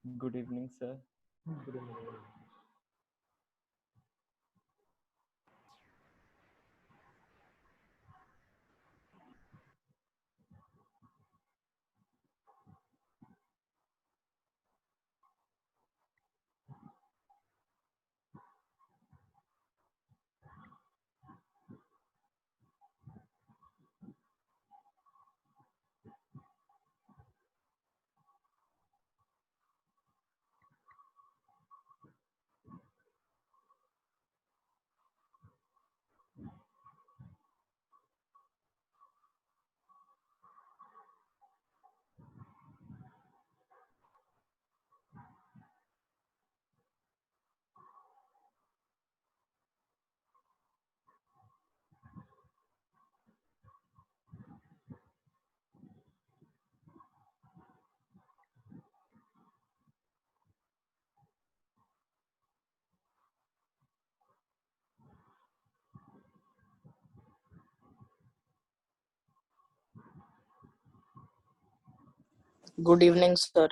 Good evening, sir. Good evening. Good evening, sir.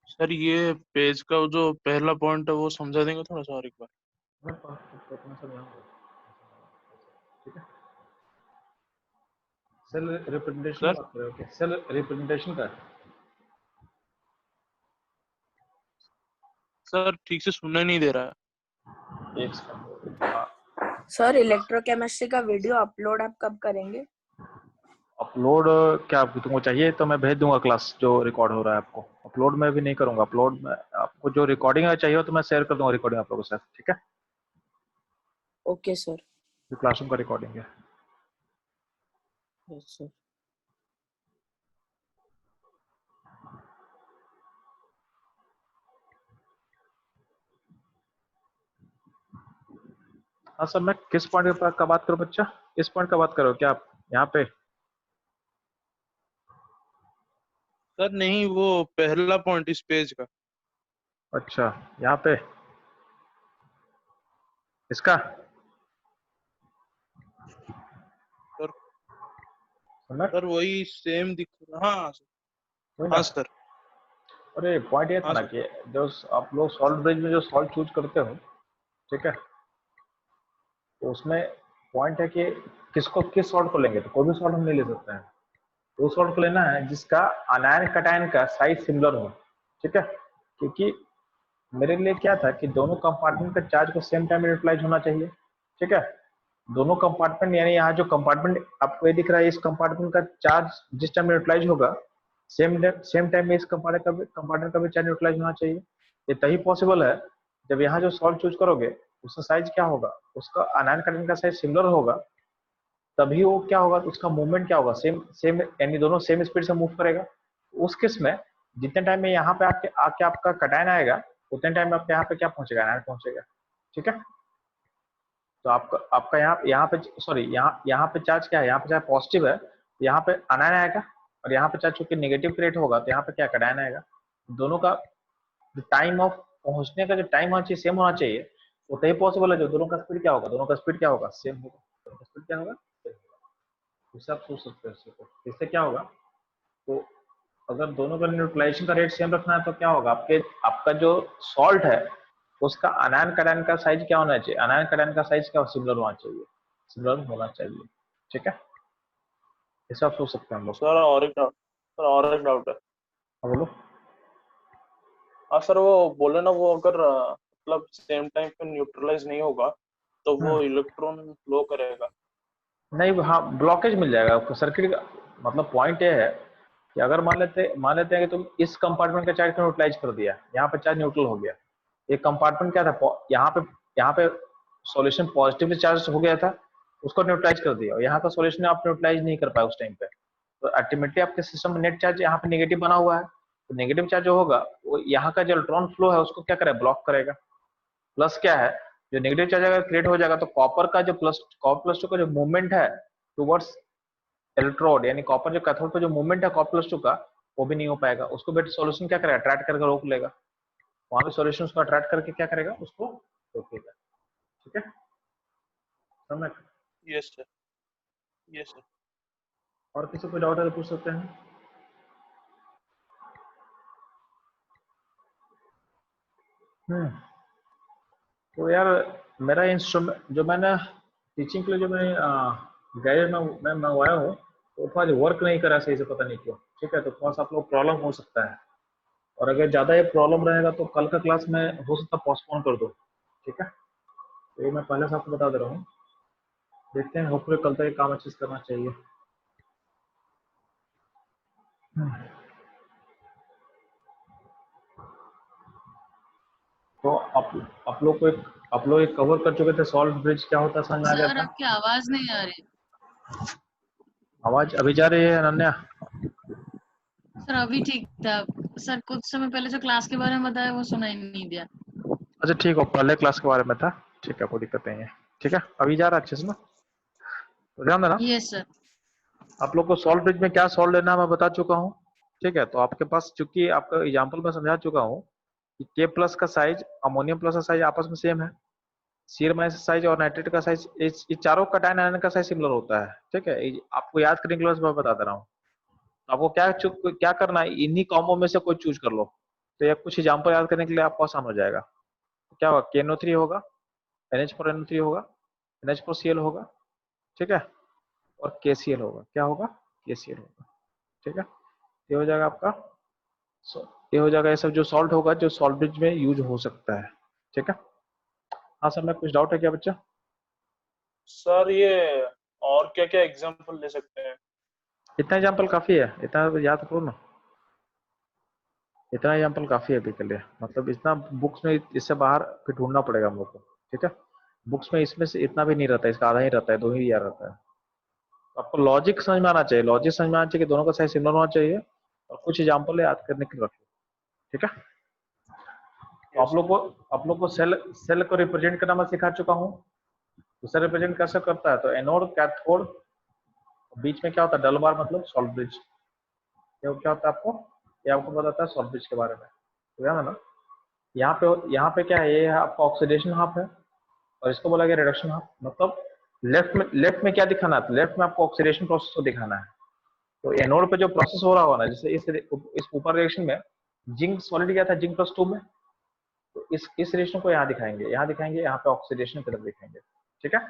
Sir ये page का जो पहला पॉइंट है वो समझा देंगे थोड़ा सा और एक बार। ठीक है, सेल रिप्रेजेंटेशन सर बात कर रहे हो क्या? सेल रिप्रेजेंटेशन का सर ठीक से सुनने नहीं दे रहा है। एक सेकंड। सर इलेक्ट्रोकेमिस्ट्री का वीडियो अपलोड आप कब करेंगे? अपलोड क्या तुमको चाहिए तो मैं भेज दूंगा, क्लास जो रिकॉर्ड हो रहा है आपको। अपलोड मैं भी नहीं करूंगा, अपलोड में आपको जो रिकॉर्डिंग चाहिए हो तो मैं शेयर कर दूंगा रिकॉर्डिंग आप लोगों के साथ। ठीक है, ओके सर। जो क्लासरूम का रिकॉर्डिंग है। Yes sir. हाँ सर, मैं किस पॉइंट का बात करूँ बच्चा? इस पॉइंट का बात करो क्या आप यहाँ पे? सर नहीं, वो पहला पॉइंट इस पेज का। अच्छा, यहाँ पे इसका सर सुना? सर वही सेम दिख रहा। हाँ वही हाँ ना। सर। अरे पॉइंट ये था हाँ ना सर। कि जो आप लोग सॉल्व ब्रिज में जो सॉल्व चूज करते हो, ठीक है, तो उसमें पॉइंट है कि किसको किस सॉल्ट को लेंगे। तो कोई भी सॉल्ट हम नहीं ले सकते हैं, तो सॉल्ट को लेना है जिसका अनायन कटायन का साइज सिमिलर हो। ठीक है, क्योंकि मेरे लिए क्या था कि दोनों कंपार्टमेंट का चार्ज को सेम टाइम में यूटिलाइज होना चाहिए। ठीक है, दोनों कंपार्टमेंट यानी यहाँ जो कंपार्टमेंट आपको ये दिख रहा है, इस कंपार्टमेंट का चार्ज जिस टाइम में यूटिलाइज होगा सेम टाइम में इस कंपार्टमेंट का भी चार्ज न्यूट्रलाइज होना चाहिए। ये तभी पॉसिबल है जब यहाँ जो सॉल्ट चूज करोगे उसका साइज क्या होगा, उसका आनायन करेंट का साइज सिमिलर होगा, तभी वो क्या होगा, उसका मूवमेंट क्या होगा, सेम सेम यानी दोनों सेम स्पीड से मूव करेगा। उस केस में जितने टाइम में यहाँ पे आके आपका कटायन आएगा उतने टाइम में आपके यहाँ पे क्या पहुंचेगा, आनायन पहुंचेगा। ठीक है, तो आपका यहाँ पे सॉरी यहाँ पे चार्ज क्या है, यहाँ पे चार्ज पॉजिटिव है, यहाँ पे आनायन आएगा, और यहाँ पे चार्ज चूंकि नेगेटिव क्रिएट होगा तो यहाँ पे क्या कटायन आएगा। दोनों का टाइम ऑफ पहुंचने का जो टाइम होना चाहिए सेम होना चाहिए, वो तभी पॉसिबल है जो दोनों का स्पीड क्या होगा, दोनों का स्पीड क्या होगा, सेम होगा। दोनों का स्पीड क्या होगा, सेम होगा। इससे आप सोच सकते हो इससे क्या होगा। तो अगर दोनों का न्यूट्रलाइजेशन का रेट सेम रखना है तो क्या होगा, आपका जो सॉल्ट है उसका आनायन कटायन का साइज क्या होना चाहिए, आनायन कटायन का साइज क्या सिमिलर होना चाहिए, सिमिलर होना चाहिए। ठीक है, इसे आप सोच सकते हैं हम लोग। सर और एक डाउट है। हाँ बोलो। हाँ सर, वो बोले ना, वो अगर मतलब सेम टाइम पे न्यूट्रलाइज नहीं होगा तो वो इलेक्ट्रॉन फ्लो करेगा। नहीं, हाँ ब्लॉकेज मिल जाएगा आपको सर्किट का। मतलब पॉइंट ये है कि अगर मान लेते हैं कि तुम इस कंपार्टमेंट का चार्ज को न्यूट्रलाइज कर दिया, यहाँ पे चार्ज न्यूट्रल हो गया। एक कंपार्टमेंट क्या था, यहाँ पे सॉल्यूशन पॉजिटिव चार्ज हो गया था, उसको न्यूट्रलाइज कर दिया, और यहाँ का सॉल्यूशन आप न्यूट्रलाइज नहीं कर पाए उस टाइम पे, तो अल्टीमेटली आपके सिस्टम में नेट चार्ज यहाँ पे नेगेटिव बना हुआ है। तो नेगेटिव चार्ज जो होगा वो यहाँ का जो इलेक्ट्रॉन फ्लो है उसको क्या करेगा, ब्लॉक करेगा। प्लस क्या है, जो नेगेटिव चार्ज अगर क्रिएट हो जाएगा तो कॉपर प्लस टू का जो मूवमेंट है टुवर्ड्स इलेक्ट्रोड, यानी कॉपर जो कैथोड पे जो मूवमेंट है कॉपर प्लस टू का, वो भी नहीं हो पाएगा। उसको बेट सॉल्यूशन क्या करेगा, अट्रैक्ट करके रोक लेगा। वहां पे सॉल्यूशन उसको अट्रैक्ट करके क्या करेगा, उसको रोकेगा। ठीक है, समझ। Yes sir, yes sir. और किसी को डाउट है तो पूछ सकते हैं। तो यार मेरा इंस्ट्रूमेंट जो मैंने टीचिंग के लिए जो मैं गैजेट में मैं मंगवाया हूँ वो थोड़ा वर्क नहीं करा सही से, पता नहीं क्यों। ठीक है, तो थोड़ा सा आप लोग प्रॉब्लम हो सकता है, और अगर ज़्यादा ये प्रॉब्लम रहेगा तो कल का क्लास में हो सकता है पोस्टपोन कर दो। ठीक है, तो ये मैं पहले से आपको बता दे रहा हूँ। देखते हैं, होपफुली कल तक ये काम अच्छे से करना चाहिए। तो आप लोग एक कवर कर चुके थे, सॉल्ट ब्रिज क्या होता है समझ में आ गया सर था। आपकी आवाज नहीं आ रही। आवाज अभी जा रही है अनन्या? सर अभी ठीक था। सर कुछ समय पहले जो क्लास के बारे में बताया वो सुनाई नहीं दिया। अच्छा ठीक है, पहले क्लास के बारे में था। ठीक है, कोई दिक्कत नहीं है। ठीक है, अभी जा रहा है अच्छे से ना, तो ध्यान देना। Yes sir. आप लोग को सॉल्ट ब्रिज में क्या सॉल्ट लेना है मैं बता चुका हूँ। ठीक है, तो आपके पास चूंकि आपका एग्जाम्पल में समझा चुका हूँ कि के प्लस का साइज अमोनियम प्लस का साइज आपस में सेम है, सीर माइनस साइज और नाइट्रेट का साइज, ये चारों कटायन आयन का साइज सिमिलर होता है। ठीक है, आपको याद करने के लिए मैं बता दे रहा हूँ। आपको क्या करना है, इन्हीं कॉम्बो में से कोई चूज कर लो। तो ये कुछ एग्जाम्पल याद करने के लिए आपको आसान हो जाएगा। तो क्या होगा, KNO3 होगा, NH4NO3 होगा, NH4Cl होगा। ठीक है, और KCl होगा। क्या होगा, KCl होगा। ठीक है, ये हो जाएगा आपका, ये हो जाएगा ये सब जो सॉल्ट होगा जो सॉल्ट ब्रिज में यूज हो सकता है। ठीक है, हाँ सर, मैं कुछ डाउट है क्या बच्चा? सर ये और क्या क्या एग्जांपल ले सकते हैं? इतना एग्जाम्पल काफी है, इतना तो याद करो ना, इतना एग्जाम्पल काफी है अभी के लिए। मतलब इतना बुक्स में इससे बाहर फिर ढूंढना पड़ेगा हम लोग को। ठीक है, बुक्स में इसमें से इतना भी नहीं रहता है, इसका आधा ही रहता है, 2 ही दिया रहता है। तो आपको लॉजिक समझ में आना चाहिए, लॉजिक समझ में आना चाहिए कि दोनों का साइज सिमिलर होना चाहिए, और कुछ एग्जाम्पल याद करने के लिए रखो। ठीक है, तो आप लोग को सेल को रिप्रेजेंट करना मैं सिखा चुका हूँ। तो सेल रिप्रेजेंट कैसे करता है, तो एनोड कैथोड, बीच में क्या होता है, डबल बार मतलब सॉल्ट ब्रिज। क्या होता है आपको, ये आपको बताता है सॉल्ट ब्रिज के बारे में। तो ध्यान देना, यहाँ पे क्या है, ये है आपका ऑक्सीडेशन हाफ है, और इसको बोला गया रिडक्शन हाफ। मतलब लेफ्ट में क्या दिखाना है, लेफ्ट में आपको ऑक्सीडेशन प्रोसेस को दिखाना है। तो एनोड पे जो प्रोसेस हो रहा होगा ना, जैसे इस ऊपर रिएक्शन में जिंक सॉलिड गया था जिंक +2 में, तो इस रिएक्शन को यहाँ दिखाएंगे, यहाँ पे ऑक्सीडेशन की तरफ दिखाएंगे। ठीक है,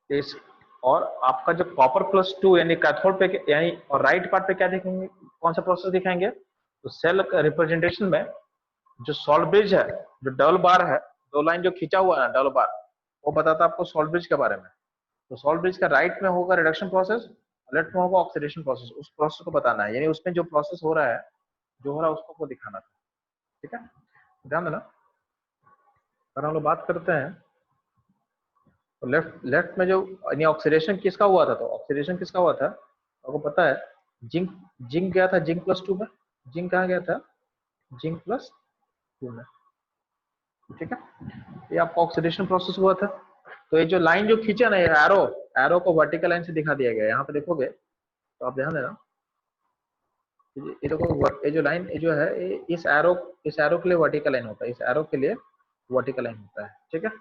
इस और आपका जो कॉपर +2 यानी कैथोड पे यानी और राइट पार्ट पे क्या दिखेंगे, कौन सा प्रोसेस दिखाएंगे, तो सेल रिप्रेजेंटेशन में जो सॉल्ट ब्रिज है, जो डबल बार है, 2 लाइन जो खींचा हुआ है ना डबल बार, वो बताता है आपको सॉल्ट ब्रिज के बारे में। तो सॉल्ट ब्रिज का राइट में होगा रिडक्शन प्रोसेस, लेफ्ट में होगा ऑक्सीडेशन प्रोसेस, उस प्रोसेस को बताना है, यानी उसमें जो प्रोसेस हो रहा है, जो हो रहा है उसको आपको दिखाना था। ठीक है, ध्यान देना। अगर हम लोग बात करते हैं तो लेफ्ट में जो यानी ऑक्सीडेशन किसका हुआ था, तो ऑक्सीडेशन किसका हुआ था आपको पता है, जिंक जिंक गया था जिंक +2 में, जिंक कहाँ गया था, जिंक +2 में। ठीक है, ये आपका ऑक्सीडेशन प्रोसेस हुआ था। तो ये जो लाइन जो खींचा ना, ये एरो को वर्टिकल लाइन से दिखा दिया गया है। यहाँ पे देखोगे तो आप ध्यान देना, ये देखो ये जो लाइन ये जो है, ये इस एरो के लिए वर्टिकल लाइन होता है, इस एरो के लिए वर्टिकल लाइन होता है। ठीक है,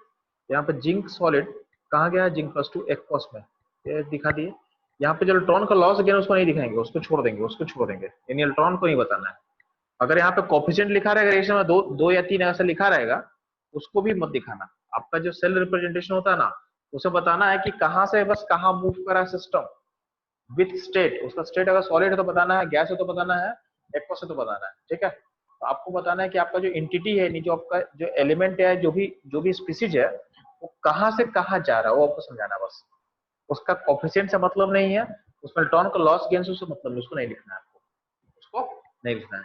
यहाँ पे जिंक सॉलिड कहाँ गया है, जिंक +2 एक्वस में, ये दिखा दिए। यहाँ पे जो इलेक्ट्रॉन का लॉस गया उसको नहीं दिखाएंगे, उसको छोड़ देंगे, यानी इलेक्ट्रॉन को नहीं बताना है। अगर यहाँ पे कोफिशिएंट लिखा रहेगा रिएक्शन में 2 या 3 ऐसा लिखा रहेगा, उसको भी मत दिखाना। आपका जो सेल रिप्रेजेंटेशन होता है ना, उसे बताना है कि कहाँ से बस कहाँ मूव करा सिस्टम विथ स्टेट। उसका स्टेट अगर सॉलिड है तो बताना है, गैस है तो बताना है, एक्वस है तो बताना है। ठीक है, तो आपको बताना है कि आपका जो एंटिटी है, जो आपका जो एलिमेंट है, जो भी स्पीसीज है, वो कहाँ से कहाँ जा रहा है, वो आपको समझाना बस। उसका कोफिशिएंट से मतलब नहीं है, उसमें इलेक्ट्रॉन का लॉस गेन से मतलब नहीं, उसको नहीं लिखना है आपको, उसको नहीं लिखना है।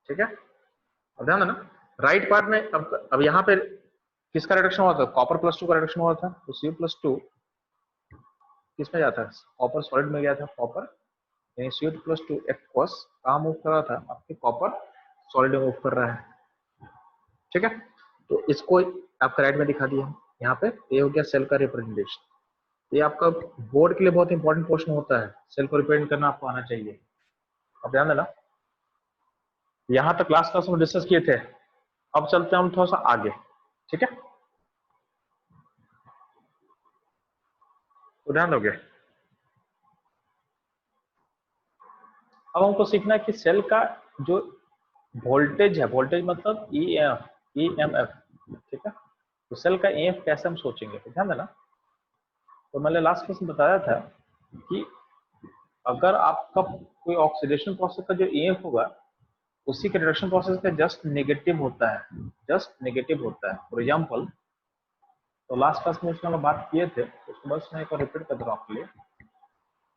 ठीक है, अब ध्यान देना राइट पार्ट में। अब यहाँ पे किसका रिडक्शन हुआ था, कॉपर +2 का रिडक्शन हुआ था। तो Cu+2 किस में जाता है, कॉपर सॉलिड में गया था, कॉपर यानी Cu+2 एक्वस कहाँ मूव कर रहा था, आपके कॉपर सॉलिड में मूव कर रहा है। ठीक है, तो इसको आपका राइट में दिखा दिया। यहाँ पे ये हो गया सेल का रिप्रेजेंटेशन। ये आपका बोर्ड के लिए बहुत इंपॉर्टेंट क्वेश्चन होता है, सेल को रिप्रेजेंट करना आपको आना चाहिए। अब ध्यान देना, यहाँ तक क्लास में डिस्कस किए थे। अब चलते हैं हम थोड़ा सा आगे। ठीक है, तो ध्यान दोगे। अब हमको सीखना है कि सेल का जो वोल्टेज है, वोल्टेज मतलब EMF। ठीक है, तो सेल का EMF कैसे हम सोचेंगे, तो ध्यान देना। तो मैंने लास्ट क्लास में बताया था कि अगर आपका कोई ऑक्सीडेशन प्रोसेस का जो EMF होगा, उसी के रिडक्शन प्रोसेस का जस्ट नेगेटिव होता है, जस्ट नेगेटिव होता है। फॉर एग्जाम्पल, तो लास्ट क्लास में उसमें हम बात किए थे, उसको बस मैं एक बार रिपीट कर रहा हूँ आपके लिए।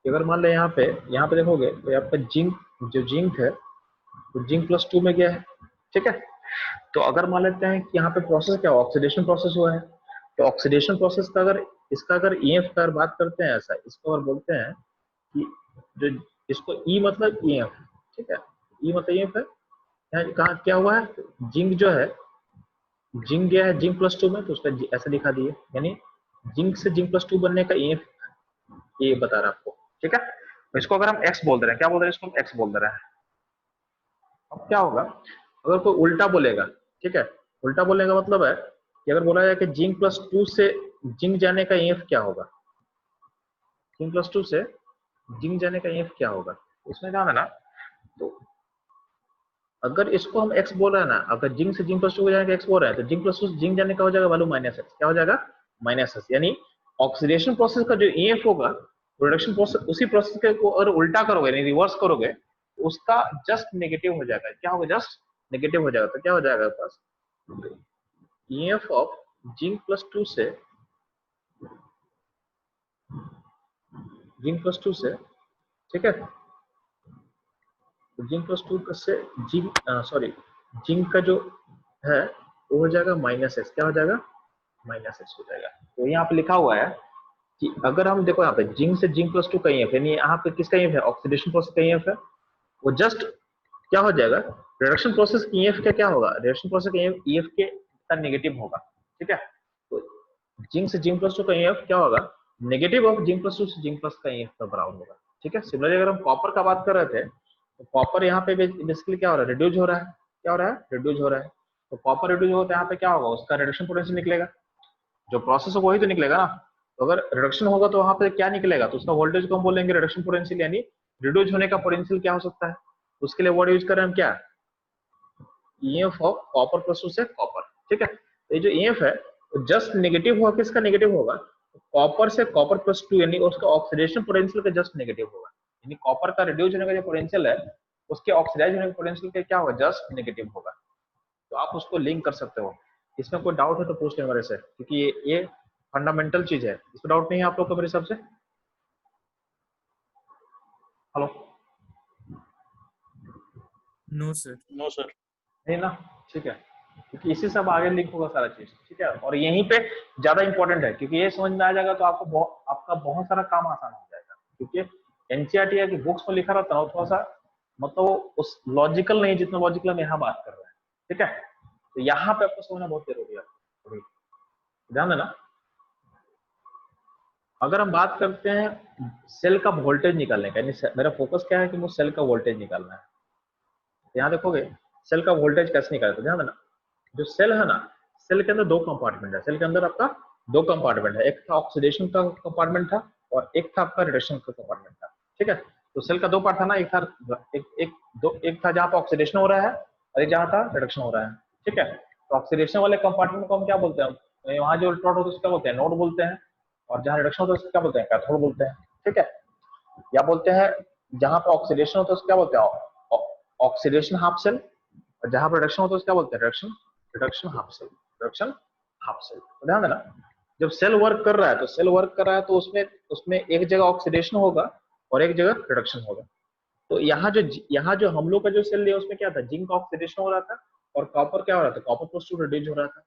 अगर मान लें यहाँ पे देखोगे तो आपका जिंक है, तो जिंक +2 में गया है। ठीक है, तो अगर मान लेते हैं कि यहाँ पे प्रोसेस क्या ऑक्सीडेशन प्रोसेस हुआ है, तो ऑक्सीडेशन प्रोसेस का अगर इसका अगर EF का बात करते हैं, ऐसा इसको अगर बोलते हैं कि जो इसको E मतलब EF। ठीक है, E मतलब EF है। यहाँ कहाँ क्या हुआ है, जिंक जो है, जिंक गया है जिंक +2 में, तो उसका ऐसा दिखा दिए, यानी जिंक से जिंक +2 बनने का EF ये बता रहा है आपको। ठीक है, तो इसको अगर हम X बोल दे रहे हैं, क्या बोल रहे हैं, इसको हम X बोल दे रहे हैं। अब क्या होगा अगर कोई उल्टा बोलेगा, ठीक है, उल्टा बोलने का मतलब है कि अगर बोला जाए कि जिंक +2 से जिंक जाने का EF क्या होगा, जिंक +2 से जिंक जाने का EF क्या होगा, उसमें क्या है ना। तो अगर इसको हम X बोल रहे हैं ना, अगर जिंक से जिंक +2 जाने का X बोल रहे हैं, तो जिंक +2 से जिंक जाने का हो जाएगा वैल्यू -X। क्या हो जाएगा, -S। यानी ऑक्सीडेशन प्रोसेस का जो EF होगा, प्रोडक्शन प्रोसेस, उसी प्रोसेस के को अगर उल्टा करोगे यानी रिवर्स करोगे, उसका जस्ट नेगेटिव हो जाएगा। क्या होगा, जस्ट नेगेटिव हो जाएगा। तो क्या हो जाएगा पास, EF ऑफ जिंक +2 से जिंक +2 से, ठीक है, तो जिंक +2 से जिंक का जो है वो हो जाएगा -X। क्या हो जाएगा, -X हो जाएगा। तो यहाँ पे लिखा हुआ है कि अगर हम देखो यहाँ पे जिंक से जिंक +2 का EF, यानी यहाँ पे किसका EF है, ऑक्सीडेशन प्रोसेस का EF है, वो जस्ट क्या हो जाएगा, रिडक्शन प्रोसेस की EF का क्या होगा, रिडक्शन प्रोसेस का EF के नेगेटिव होगा। ठीक है, तो जिंक से जिंक +2 का EF क्या होगा, नेगेटिव ऑफ जिंक +2 से जिंक प्लस का EF का बराबर होगा। ठीक है, सिमिलरली अगर हम कॉपर का बात कर रहे थे, तो कॉपर यहाँ पे बेसिकली क्या हो रहा है, रिड्यूस हो रहा है। क्या हो रहा है, रिड्यूस हो रहा है। तो कॉपर रिड्यूस होता है, यहाँ पे क्या होगा, उसका रिडक्शन पोटेंशियल निकलेगा, जो प्रोसेस है वही तो निकलेगा ना। तो अगर रिडक्शन होगा तो वहां पे क्या निकलेगा, तो उसका वोल्टेज को हम बोलेंगे रिडक्शन पोटेंशियल, यानी रिड्यूस होने का पोटेंशियल क्या हो सकता है, उसके लिए वर्ड यूज कर रहे हैं हम क्या, EF ऑफ कॉपर +2 से कॉपर। ठीक है, तो ये जो EF है वो जस्ट नेगेटिव होगा, किसका नेगेटिव होगा, कॉपर से कॉपर +2, यानी उसका ऑक्सीडेशन पोटेंशियल का जस्ट नेगेटिव होगा। यानी कॉपर का रिड्यूस होने का जो पोटेंशियल है, उसके ऑक्सीडाइज होने का पोटेंशियल का क्या होगा, जस्ट नेगेटिव होगा। तो आप उसको लिंक कर सकते हो। इसमें कोई डाउट है तो पूछ लें मेरे से, क्योंकि ये फंडामेंटल चीज है, इसमें डाउट नहीं है आप लोग को मेरे हिसाब से। Hello, no sir. No sir. नहीं ना, ठीक है, क्योंकि इसी से अब आगे लिंक होगा सारा चीज, ठीक है। और यहीं पे ज्यादा इंपॉर्टेंट है, क्योंकि ये समझ में आ जाएगा तो आपका बहुत सारा काम आसान हो जाएगा। क्योंकि एनसीईआरटी की बुक्स में लिखा रहता है थोड़ा सा, मतलब उस लॉजिकल नहीं जितना लॉजिकल हम यहाँ बात कर रहे हैं, ठीक है। तो यहाँ पे आपको समझना बहुत जरूरी है, ध्यान देना। अगर हम बात करते हैं सेल का वोल्टेज निकालने का, यानी मेरा फोकस क्या है कि मुझे सेल का वोल्टेज निकालना है। यहाँ देखोगे सेल का वोल्टेज कैसे निकालते हैं, ध्यान देना। जो सेल है ना, सेल के अंदर दो कंपार्टमेंट है। सेल के अंदर आपका दो कंपार्टमेंट है, एक था ऑक्सीडेशन का कंपार्टमेंट था और एक था आपका रिडक्शन का कंपार्टमेंट था, ठीक है। तो सेल का दो पार्ट था ना, एक था एक था जहाँ पे ऑक्सीडेशन हो रहा है और एक जहाँ था रिडक्शन हो रहा है, ठीक है। तो ऑक्सीडेशन वाले कंपार्टमेंट को हम क्या बोलते हैं, वहाँ जो इलेक्ट्रोड होता है उसको क्या बोलते हैं, नोड बोलते हैं। और जहाँ रिडक्शन होता है उसको क्या बोलते हैं, कैथोड बोलते हैं, ठीक है। या बोलते हैं जहाँ पे ऑक्सीडेशन होता है उसको क्या बोलते हैं, ऑक्सीडेशन हाफ सेल। और जहाँ पे रिडक्शन होता है उसको क्या बोलते हैं, reduction half cell, reduction half cell. तो ध्यान देना, जब सेल वर्क कर रहा है तो उसमें एक जगह ऑक्सीडेशन होगा और एक जगह रिडक्शन होगा। तो यहाँ जो हम लोग का जो सेल लिया उसमें क्या था, जिंक ऑक्सीडेशन हो रहा था और कॉपर क्या हो रहा था, कॉपर पॉजिटिव रिड्यूस हो रहा था।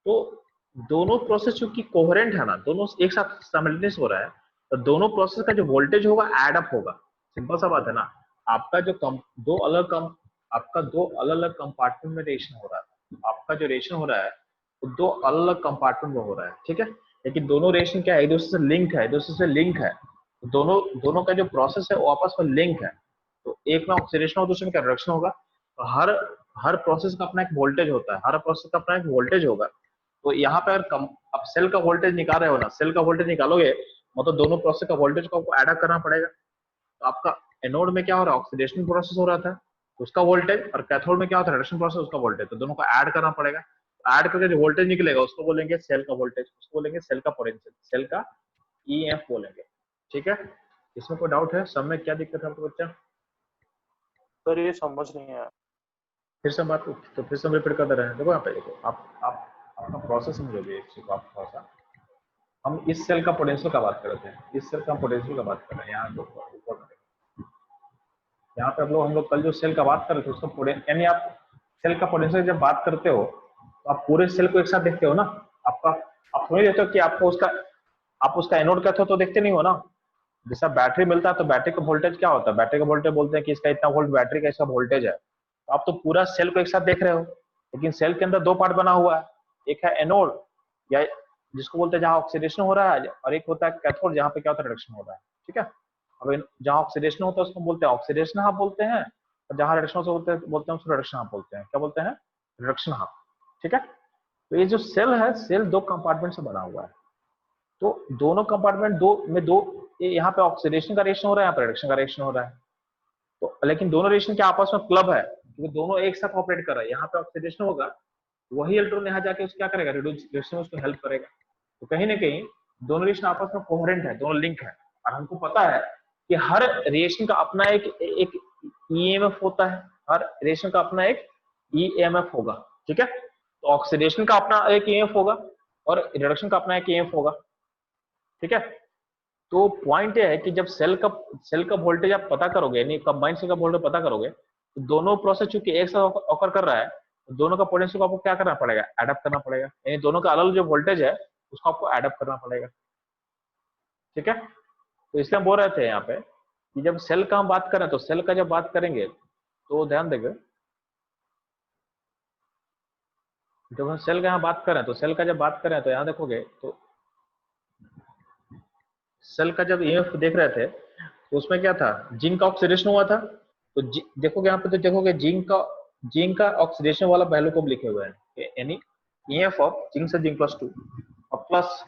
तो दोनों प्रोसेस चूंकि कोहेरेंट है ना, दोनों एक साथ साइमल्टेनियस हो रहा है, तो दोनों प्रोसेस का जो वोल्टेज होगा ऐड अप होगा। सिंपल सा बात है ना। आपका जो दो अलग अलग कंपार्टमेंट में रेशन हो रहा है, आपका जो रेशन हो रहा है वो दो अलग अलग कंपार्टमेंट में हो रहा है, ठीक है। लेकिन दोनों रेशन क्या है, एक दूसरे से लिंक है। तो दोनों का जो प्रोसेस है वो आपस में लिंक है। तो एक में ऑक्सीडेशन और दूसरे में रिडक्शन होगा। तो हर प्रोसेस का अपना एक वोल्टेज होता है, हर प्रोसेस का अपना एक वोल्टेज होगा। तो यहाँ पे अगर आप सेल का वोल्टेज निकाल रहे हो ना, सेल का वोल्टेज निकालोगे मतलब दोनों प्रोसेस का वोल्टेज को आपको ऐड अप करना पड़ेगा। तो आपका एनोड में क्या हो रहा है, ऑक्सीडेशन प्रोसेस हो रहा था उसका वोल्टेज, और कैथोड में क्या होता है, रिडक्शन प्रोसेस, उसका वोल्टेज। तो दोनों को ऐड करना पड़ेगा। ऐड करके जो वोल्टेज निकलेगा उसको बोलेंगे सेल का वोल्टेज, उसको बोलेंगे सेल का पोटेंशियल, सेल का ईएमएफ बोलेंगे, ठीक है। इसमें कोई डाउट है, सब में क्या दिक्कत है आपको बच्चा? सर ये समझ नहीं आया। फिर से बात, तो फिर से रिपीट कर दे रहे हैं। देखो यहाँ पे, देखो आप अपना प्रोसेस समझोगे इस चीज को। आप थोड़ा सा, हम इस सेल का पोटेंशियल का बात कर रहे थे, इस सेल का पोटेंशियल का बात कर रहे हैं। यहाँ पे हम लोग कल जो सेल का बात कर रहे थे उसका यानी आप सेल का पोटेंशियल जब बात करते हो तो आप पूरे सेल को एक साथ देखते हो ना। आप थोड़ी देखते हो कि आप उसका एनोड कहते हो तो देखते नहीं हो ना। जैसा बैटरी मिलता है तो बैटरी का वोल्टेज क्या होता है, बैटरी का वोल्टेज बोलते हैं कि इसका इतना वोल्ट बैटरी का इसका वोल्टेज है। तो आप तो पूरा सेल को एक साथ देख रहे हो, लेकिन सेल के अंदर दो पार्ट बना हुआ है। एक है एनोड या जिसको बोलते हैं जहाँ ऑक्सीडेशन हो रहा है, और एक होता है कैथोड जहाँ पे क्या होता है, रिडक्शन हो रहा है, ठीक है। अब जहाँ ऑक्सीडेशन होता है उसको बोलते हैं ऑक्सीडेशन हाफ बोलते हैं, और जहाँ रिडक्शन बोलते हैं उसको रिडक्शन हाफ बोलते हैं। क्या बोलते हैं, रिडक्शन हाफ, ठीक है। तो ये जो सेल है, सेल दो कंपार्टमेंट से बना हुआ है। तो दोनों कंपार्टमेंट यहाँ पे ऑक्सीडेशन का रिएक्शन हो रहा है, यहाँ पे रिडक्शन का रिएक्शन हो रहा है। तो लेकिन दोनों रिएक्शन के आपस में क्लब है, क्योंकि दोनों एक साथ ऑपरेट कर रहा है। यहाँ पे ऑक्सीडेशन होगा, वही इलेक्ट्रॉन यहाँ जाके उसको क्या करेगा, रिडक्शन में उसको हेल्प करेगा। तो कहीं ना कहीं दोनों रिएक्शन आपस में कोहेरेंट है, दोनों लिंक है। और हमको पता है कि हर रिएक्शन का अपना एक ईएमएफ होता है, हर रिएक्शन का अपना एक ईएमएफ होगा, ठीक है। तो ऑक्सीडेशन का अपना एक ईएमएफ होगा और रिडक्शन का अपना एक ईएमएफ होगा, ठीक है। तो पॉइंट ये है कि जब सेल का वोल्टेज आप पता करोगे, यानी कंबाइंड सेल का वोल्टेज पता करोगे, तो दोनों प्रोसेस चूंकि एक साथ ऑकर कर रहा है, तो दोनों का पोटेंशियल को आपको क्या करना पड़ेगा, एडप्ट करना पड़ेगा। यानी दोनों का अलग जो वोल्टेज है उसको आपको एडप्ट करना पड़ेगा, ठीक है। तो इसलिए हम बोल रहे थे यहाँ पे कि जब सेल का हम बात करें, तो सेल का जब बात करेंगे तो ध्यान देंगे, जब हम सेल का यहाँ बात करें, तो सेल का जब बात करें तो यहाँ देखोगे, तो सेल का जब ईएमएफ देख रहे थे तो उसमें क्या था, जिंक का ऑक्सीडेशन हुआ था। तो देखोगे यहाँ पे, तो देखोगे जिंक का ऑक्सीडेशन वाला वैल्यू को लिखे हुए हैं, यानी ईएमएफ ऑफ जिंक से जिंक +2 और प्लस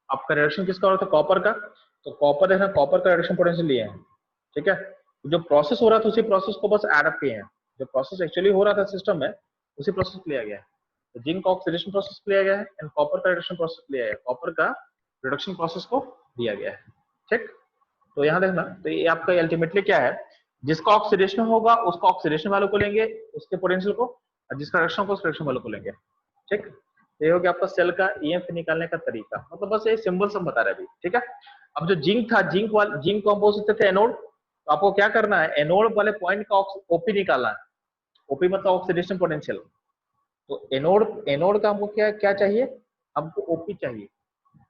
आपका रिडक्शन किसका हो रहा था, कॉपर का। तो कॉपर देखना, कॉपर का रिडक्शन पोटेंशियल लिए हैं, ठीक है। जो प्रोसेस हो रहा था उसी प्रोसेस को बस एड अप किए हैं, जो प्रोसेस एक्चुअली हो रहा था सिस्टम में उसी प्रोसेस को लिया गया है। तो जिंक ऑक्सीडेशन प्रोसेस लिया गया है एंड कॉपर का रिडक्शन प्रोसेस लिया गया है, कॉपर का रिडक्शन प्रोसेस को दिया गया है, ठीक। तो यहाँ देखना, तो ये आपका अल्टीमेटली क्या है, जिसका ऑक्सीडेशन होगा उसका ऑक्सीडेशन वैल्यू को लेंगे, उसके पोटेंशियल को, और जिसका रिडक्शन होगा उसका रिडक्शन वैल्यू को लेंगे, ठीक। तो ये हो गया आपका सेल का ईएमएफ निकालने का तरीका, मतलब बस ये सिंबल सब बता रहे अभी, ठीक है। अब जो जिंक था, जिंक कंपोज होते थे एनोड, तो आपको क्या करना है, एनोड वाले पॉइंट का ओपी निकालना है। ओपी मतलब ऑक्सीडेशन पोटेंशियल। तो एनोड का हमको क्या क्या चाहिए, हमको ओपी चाहिए।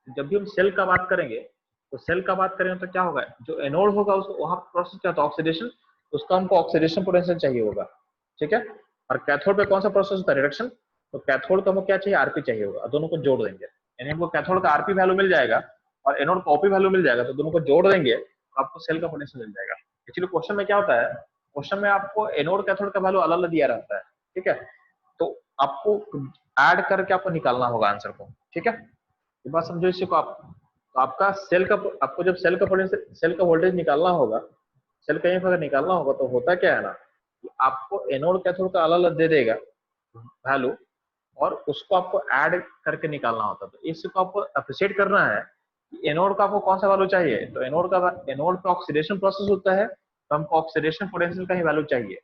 जब भी हम सेल का बात करेंगे तो सेल का बात करेंगे तो क्या होगा, जो एनोड होगा उसको वहां प्रोसेस क्या होता है, ऑक्सीडेशन, उसका हमको ऑक्सीडेशन पोटेंशियल चाहिए होगा, ठीक है। और कैथोड पे कौन सा प्रोसेस होता है, रिडक्शन। तो कैथोड का हमको क्या चाहिए, आरपी चाहिए होगा, दोनों को जोड़ देंगे, यानी हमको कैथोड का आरपी वैल्यू मिल जाएगा और एनोड का ओपी वैल्यू मिल जाएगा, तो दोनों को जोड़ देंगे तो आपको सेल का पोटेंशियल मिल जाएगा। एक्चुअली क्वेश्चन में क्या होता है, क्वेश्चन में आपको एनोड कैथोड का वैल्यू अलग अलग दिया रहता है, ठीक है। तो आपको ऐड करके आपको निकालना होगा आंसर को, ठीक है। ये बात समझो इसी को आप। तो आपका सेल का, आपको जब सेल का पोटेंशियल, सेल का वोल्टेज निकालना होगा, सेल का अगर निकालना होगा तो होता क्या है ना, कि आपको एनोड कैथोड का अलग अलग दे देगा वैल्यू और उसको आपको ऐड करके निकालना होता है। तो इसको आपको अप्रिशिएट करना है कि एनोड का आपको कौन सा वैल्यू चाहिए। तो एनोड पे ऑक्सीडेशन प्रोसेस होता है, तो हमको ऑक्सीडेशन पोटेंशियल का ही वैल्यू चाहिए।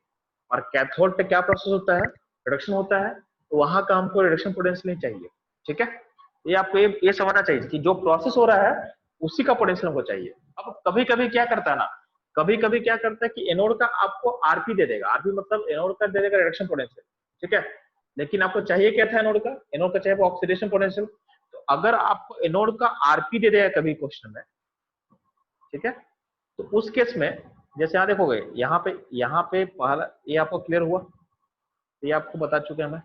और कैथोड पे क्या प्रोसेस होता है, रिडक्शन होता है, तो वहां का हमको रिडक्शन पोटेंशियल ही चाहिए, ठीक है। ये आपको ये समझना चाहिए कि जो प्रोसेस हो रहा है उसी का पोटेंशियल हमको चाहिए। अब कभी कभी क्या करता है ना, कभी कभी क्या करता है कि एनोड का आपको आरपी दे देगा, आरपी मतलब एनोड का दे देगा रिडक्शन पोटेंशियल, ठीक है। लेकिन आपको चाहिए क्या था एनोड का, एनोड का चाहिए ऑक्सीडेशन पोटेंशियल। तो अगर आपको एनोड का आरपी दे देगा कभी क्वेश्चन में, ठीक है, तो उस केस में जैसे यहाँ देखोगे, यहाँ पे पहला ये आपको क्लियर हुआ, ये आपको बता चुके हैं मैं,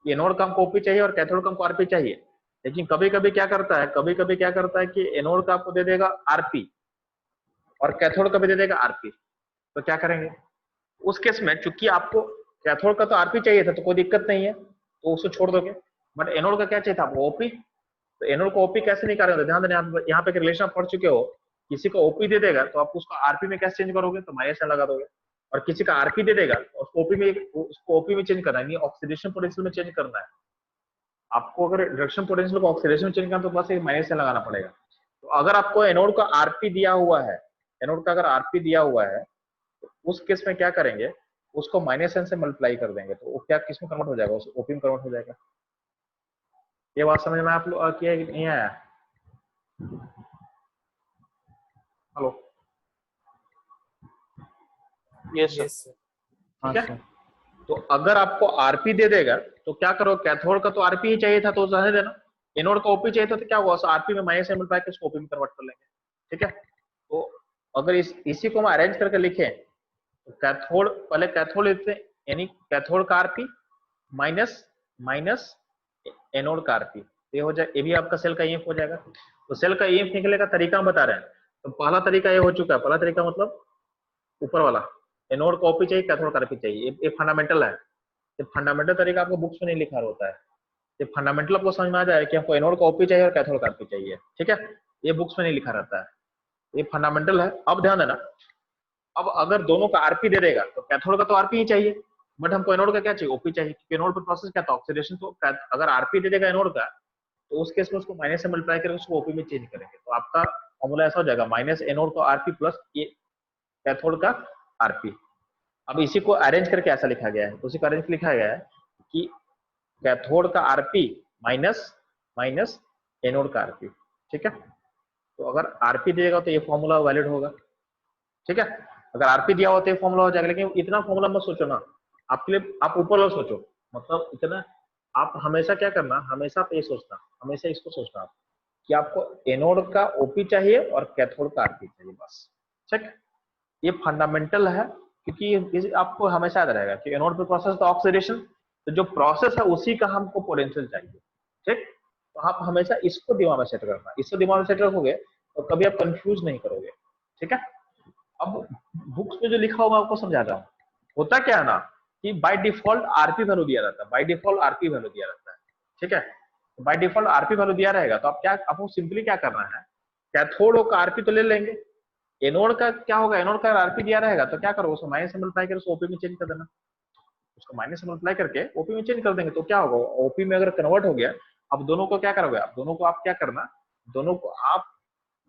एनोड का हमको ओपी चाहिए और कैथोड का हमको आरपी चाहिए। लेकिन कभी कभी क्या करता है, कभी कभी क्या करता है कि एनोड का आपको दे देगा आरपी और कैथोड का भी दे देगा आरपी। तो क्या करेंगे उस केस में, चूंकि आपको कैथोड का तो आरपी चाहिए था तो कोई दिक्कत नहीं है, तो उसको छोड़ दोगे। बट एनोड का क्या चाहिए था आपको, ओपी। तो एनोड को ओपी कैसे निकालोगे, ध्यान देना, यहाँ पे रिलेशन आप पढ़ चुके हो, किसी को ओपी दे देगा तो आप उसको आरपी में कैसे चेंज करोगे, तो माइनस लगा दोगे। और किसी का आरपी दे देगा उसको ओपी में चेंज करना है, ऑक्सीडेशन पोटेंशियल में चेंज करना है। आपको अगर रिडक्शन पोटेंशियल को ऑक्सीडेशन में चेंज करना तो बस एक माइनस से लगाना पड़ेगा। तो अगर आपको एनोड का आरपी दिया हुआ है, एनोड का अगर आरपी दिया हुआ है तो उस केस में क्या करेंगे, उसको माइनस एन से मल्टीप्लाई कर देंगे, तो वो क्या किस में कन्वर्ट हो जाएगा, उस ओपी में कन्वर्ट हो जाएगा। ये बात समझ में आप लोग किया नहीं आया, हेलो, यस सर। ठीक है। तो अगर आपको आरपी दे देगा तो क्या करो, कैथोड का तो आरपी ही चाहिए था तो रहने देना, एनोड का ओपी चाहिए था तो क्या हुआ, आरपी में माइनस से मल्टीप्लाई करके ओपी में कन्वर्ट कर लेंगे, ठीक है। तो अगर इसी को हम अरेंज करके लिखें तो कैथोड, पहले कैथोड लेते हैं, यानी कैथोड का आरपी माइनस एनोड का आरपी, ये हो जाए, ये भी आपका सेल का ईएमएफ हो जाएगा। तो सेल का ईएमएफ निकलने का तरीका हम बता रहे हैं। तो पहला तरीका ये हो चुका है, पहला तरीका मतलब ऊपर वाला, एनोड का ओपी चाहिए कैथोड का आरपी चाहिए, ये फंडामेंटल है। ये फंडामेंटल तरीका आपको बुक्स में नहीं लिखा होता है, ये फंडामेंटल आपको समझ में आ जाए कि हमको एनोड का ओपी चाहिए और कैथोड का आरपी चाहिए, ठीक है। ये बुक्स में नहीं लिखा रहता है, ये फंडामेंटल है। अब ध्यान देना, अब अगर दोनों का आरपी दे देगा तो कैथोड का तो आरपी ही चाहिए, बट हमको एनोड का क्या चाहिए, ओपी चाहिए, क्योंकि एनोड पर प्रोसेस क्या था, ऑक्सीडेशन। तो अगर आरपी दे देगा एनोड का तो उस केस में उसको माइनस से मल्टीप्लाई करके उसको ओपी में चेंज करेंगे, तो आपका फॉर्मूला ऐसा हो जाएगा, माइनस एनोड का आरपी प्लस ये कैथोड का आरपी। अब इसी को अरेंज करके ऐसा लिखा गया है, उसी को अरेंज लिखा गया है कि कैथोड का आरपी माइनस एनोड का आरपी, ठीक है। तो अगर आरपी देगा तो ये फॉर्मूला वैलिड होगा, ठीक है। अगर आरपी दिया हो तो ये फॉर्मूला हो जाएगा। लेकिन इतना फॉर्मूला मत सोचो ना, आपके लिए आप ऊपर वाला सोचो, मतलब इतना आप हमेशा क्या करना, हमेशा आप ये सोचना, हमेशा इसको सोचना आप कि आपको एनोड का ओपी चाहिए और कैथोड का आरपी चाहिए, बस, ठीक। ये फंडामेंटल है, क्योंकि आपको हमेशा याद रहेगा कि एनोड पे प्रोसेस तो ऑक्सीडेशन, तो जो प्रोसेस है उसी का हमको पोटेंशियल चाहिए, ठीक। तो आप हमेशा इसको दिमाग में सेट करना, इसको दिमाग में सेट रखोगे तो कभी आप कंफ्यूज नहीं करोगे, ठीक है। अब बुक्स में जो लिखा होगा आपको समझा रहा हूँ, होता क्या है ना कि बाय डिफॉल्ट आरपी वैल्यू दिया रहता है, बाय डिफॉल्ट आरपी वैल्यू दिया रहता है, ठीक है। बाय डिफॉल्ट आरपी वैल्यू दिया रहेगा तो आपको सिंपली क्या करना है, कैथोड का आरपी तो ले लेंगे, एनोड का क्या होगा, एनोड का आरपी दिया रहेगा तो क्या करो, उसको माइनस से मल्टीप्लाई करके ओपी में चेंज कर देना, उसको माइनस से मल्टीप्लाई करके ओपी में चेंज कर देंगे। तो क्या होगा, ओपी में अगर कन्वर्ट हो गया, अब दोनों को क्या करोगे, आप दोनों को आप क्या करना, दोनों को आप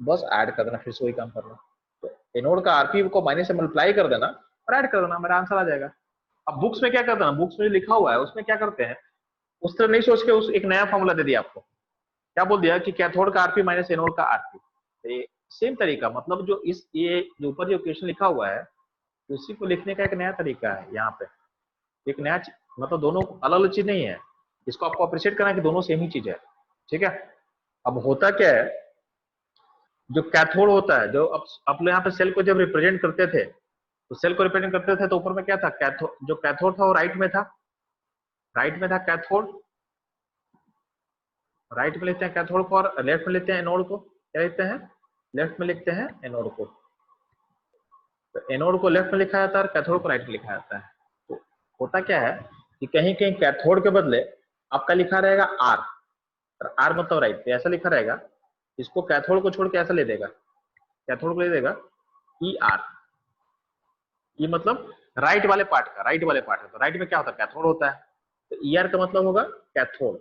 बस ऐड कर देना, फिर से वही काम करना। तो एनोड का आरपी को माइनस से मल्टीप्लाई कर देना और ऐड कर देना, मेरा आंसर आ जाएगा। अब बुक्स में क्या करते हैं, बुक्स में लिखा हुआ है उसमें क्या करते हैं, उस तरह नहीं सोच के उस एक नया फॉर्मूला दे दिया आपको, क्या बोल दिया कि कैथोड का आरपी माइनस एनोड का आरपी, सेम तरीका, मतलब जो इस ये जो ऊपर जो इक्वेशन लिखा हुआ है उसी को लिखने का एक नया तरीका है यहाँ पे, एक नया मतलब दोनों अलग अलग चीज नहीं है, इसको आपको अप्रिशिएट करना है कि दोनों सेम ही चीज है, ठीक है। अब होता क्या है, जो कैथोड होता है, जो अब यहाँ पे सेल को जब रिप्रेजेंट करते थे तो सेल को रिप्रेजेंट करते थे तो ऊपर में क्या था, कैथोड, जो कैथोड था वो राइट में था, राइट में था कैथोड, राइट में लिखते हैं कैथोड को, और लेफ्ट में लिखते हैं एनोड को, क्या लिखते हैं, लेफ्ट में लिखते हैं एनोड को। तो एनोड को लेफ्ट में लिखा जाता है और कैथोड को राइट में लिखा जाता है। तो होता क्या है कि कहीं कहीं कैथोड के बदले आपका लिखा रहेगा आर, और आर मतलब राइट, तो ऐसा लिखा रहेगा, इसको कैथोड को छोड़ के ऐसा ले देगा, कैथोड को ले देगा ई आर, ये मतलब राइट वाले पार्ट का, राइट वाले पार्ट का, तो राइट में क्या होता है, कैथोड होता है, तो ई आर का मतलब होगा कैथोड,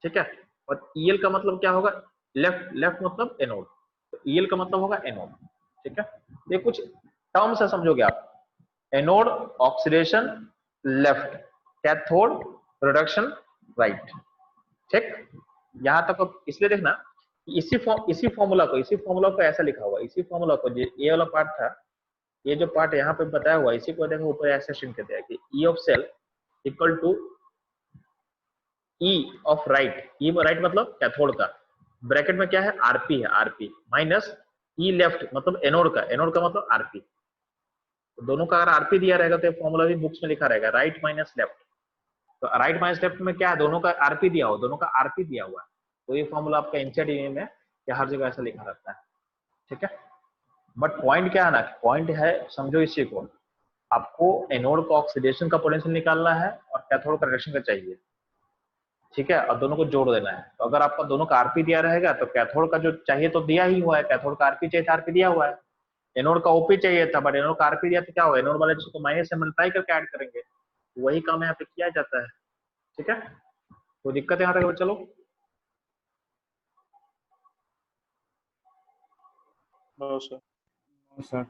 ठीक है। और ई एल का मतलब क्या होगा, लेफ्ट, लेफ्ट मतलब एनोड, तो ई एल का मतलब होगा एनोड, ठीक है। ये कुछ टर्म से समझोगे आप, anode oxidation left, cathode reduction right, ठीक। यहां तक इसलिए देखना इसी फॉर्मूला को ऐसा लिखा हुआ, इसी फॉर्मूला को, ये वाला पार्ट था, ये जो पार्ट यहाँ पे बताया हुआ इसी को देखो ऊपर ऐसे कहते हैं कि E of cell equal to E of right, E right मतलब कैथोड का, ब्रैकेट में क्या है आरपी है, आरपी माइनस ई लेफ्ट मतलब एनोड का, एनोड का मतलब आरपी, तो दोनों का अगर आरपी दिया रहेगा तो ये फॉर्मूला भी बुक्स में लिखा रहेगा, राइट माइनस लेफ्ट, तो राइट माइनस लेफ्ट में क्या है, दोनों का आरपी दिया हुआ, दोनों का आरपी दिया हुआ है, तो ये फॉर्मूला आपका एनसीईआरटी में या हर जगह ऐसा लिखा रहता है, ठीक है। बट पॉइंट क्या है ना, पॉइंट है समझो इसी को, आपको एनोड का ऑक्सीडेशन का पोटेंशियल निकालना है और कैथोड का रिडक्शन का चाहिए, ठीक है, और दोनों को जोड़ देना है। तो अगर आपका दोनों का आरपी दिया रहेगा तो कैथोड का जो चाहिए तो दिया ही हुआ है, कैथोड का आरपी चाहिए था, आरपी दिया हुआ है, एनोड का ओपी चाहिए था बट एनोड का आरपी दिया तो क्या होगा, एनोड वाले को माइनस से मल्टीप्लाई करके ऐड करेंगे, वही काम यहाँ पे किया जाता है, ठीक है। तो दिक्कत यहाँ तक, चलो सर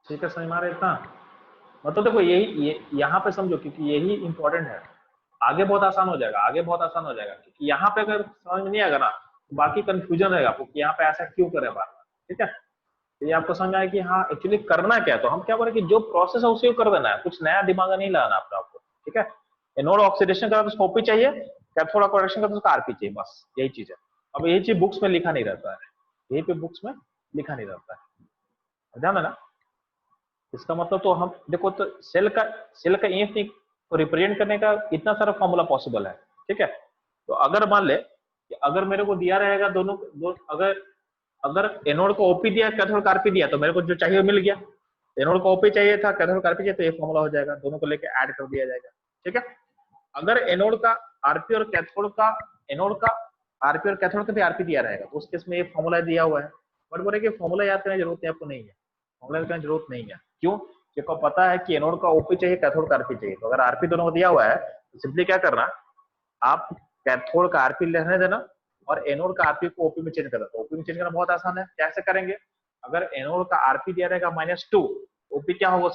ठीक है, समझ में आ रहा है इतना, मतलब देखो यही यहाँ पे समझो क्योंकि यही इंपॉर्टेंट है, आगे बहुत आसान हो जाएगा, आगे बहुत आसान हो जाएगा, क्योंकि यहाँ पे अगर समझ में नहीं आएगा ना तो बाकी कंफ्यूजन रहेगा आपको कि यहाँ पे ऐसा क्यों करे बार बार, ठीक है। तो ये आपको समझ आए कि हाँ एक्चुअली करना क्या है, तो हम क्या बोले कि जो प्रोसेस है उसे कर देना है, कुछ नया दिमाग नहीं लाना अपना आपको, ठीक है। एनोड ऑक्सीडेशन का तो उसको ओपी चाहिए, कैथोड ऑक्सीडेशन का तो उसका आरपी चाहिए, बस यही चीज है। अब यही चीज बुक्स में लिखा नहीं रहता है, यही पे बुक्स में लिखा नहीं रहता है, ध्यान है ना। इसका मतलब तो हम देखो तो सेल का ईएफटी को रिप्रेजेंट करने का इतना सारा फॉर्मूला पॉसिबल है, ठीक है। तो अगर मान ले कि अगर मेरे को दिया रहेगा अगर अगर एनोड को ओपी दिया, कैथोड का आरपी दिया, तो मेरे को जो चाहिए मिल गया, एनोड को ओपी चाहिए था, कैथोड का आरपी चाहिए, तो ये फॉर्मूला हो जाएगा, दोनों को लेके ऐड कर दिया जाएगा, ठीक है। अगर एनोड का आरपी और कैथोड का, एनोड का आरपी और कैथोड का भी आरपी दिया रहेगा तो उस केस में ये फॉर्मूला दिया हुआ है, बट बोले कि फॉर्मूला याद करने की जरूरत है आपको, नहीं है फॉर्मूला याद करने की जरूरत नहीं है, क्यों, क्योंकि पता है कि एनोड का ओपी चाहिए, कैथोड का आरपी चाहिए, तो अगर आरपी दोनों को दिया हुआ है तो सिंपली क्या करना, आप कैथोड का आरपी रहने देना और एनोड का आरपी को ओपी में चेंज कर देना। ओपी में चेंज करना बहुत आसान है, कैसे करेंगे, अगर एनोड का आरपी दिया रहेगा -2, ओपी क्या होगा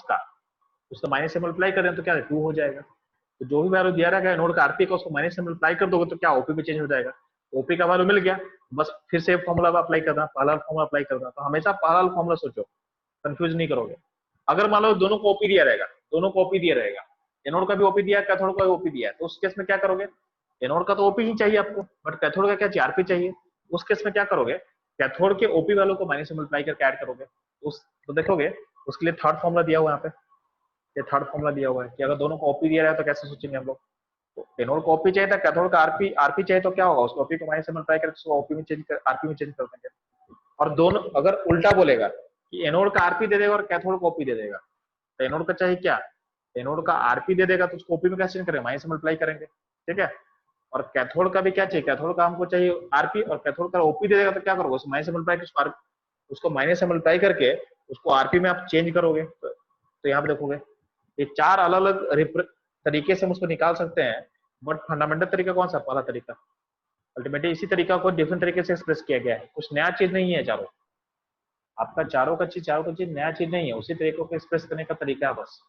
उसका माइनस से मल्टीप्लाई कर दें तो क्या 2 हो जाएगा, तो जो भी वैल्यू दिया रहेगा एनोड का आरपी का उसको माइनस से मल्टीप्लाई कर दोगे तो क्या ओपी में चेंज हो जाएगा, ओपी का वैल्यू मिल गया, बस फिर से फॉर्मूला अप्लाई करना, पहला फॉर्मूला अप्लाई करना। तो हमेशा पहला फॉर्मूला सोचो, कंफ्यूज नहीं करोगे। अगर मान लो दोनों को ओपी दिया रहेगा, दोनों को ओपी दिया रहेगा, एनोड का भी ओपी दिया है, कैथोड का भी ओपी दिया है, तो उस केस में क्या करोगे, एनोड का तो ओपी ही चाहिए आपको, बट कैथोड का क्या चाहिए, आरपी चाहिए, उस केस में क्या करोगे, कैथोड के ओपी वैल्यू को माइनस से मल्टीप्लाई करके ऐड करोगे, तो देखोगे उसके लिए थर्ड फॉर्मूला दिया हुआ है यहाँ पे, ये थर्ड फॉर्मूला दिया हुआ है कि अगर दोनों को ओपी दिया रहा है तो कैसे सोचेंगे हम लोग, तो एनोड को ओपी चाहिए था, कैथोड का आरपी चाहिए, तो क्या होगा, उसको ओपी को माइनस से मल्टीप्लाई करके उसको ओपी में चेंज कर, आरपी में चेंज कर देंगे। और दोनों अगर उल्टा बोलेगा कि एनोड का आरपी दे देगा और कैथोड को ओपी दे देगा, तो एनोड का चाहिए क्या, एनोड का आरपी दे देगा तो उसको ओपी में कैसे चेंज करेंगे, माइनस से मल्टीप्लाई करेंगे, ठीक है। और कैथोड का भी क्या चाहिए, कैथोड का हमको चाहिए आरपी, और कैथोड का ओपी दे देगा तो क्या करोगे, उसको माइनस से मल्टीप्लाई, उसको माइनस से मल्टीप्लाई करके उसको आरपी में आप चेंज करोगे, तो यहाँ पे देखोगे ये 4 अलग अलग तरीके से हम उसको निकाल सकते हैं, बट फंडामेंटल तरीका कौन सा, पहला तरीका, अल्टीमेटली इसी तरीका को डिफरेंट तरीके से एक्सप्रेस किया गया है, कुछ नया चीज नहीं है, चारों आपका चारों का चीज नया चीज नहीं है, उसी तरीके को एक्सप्रेस करने का तरीका है, बस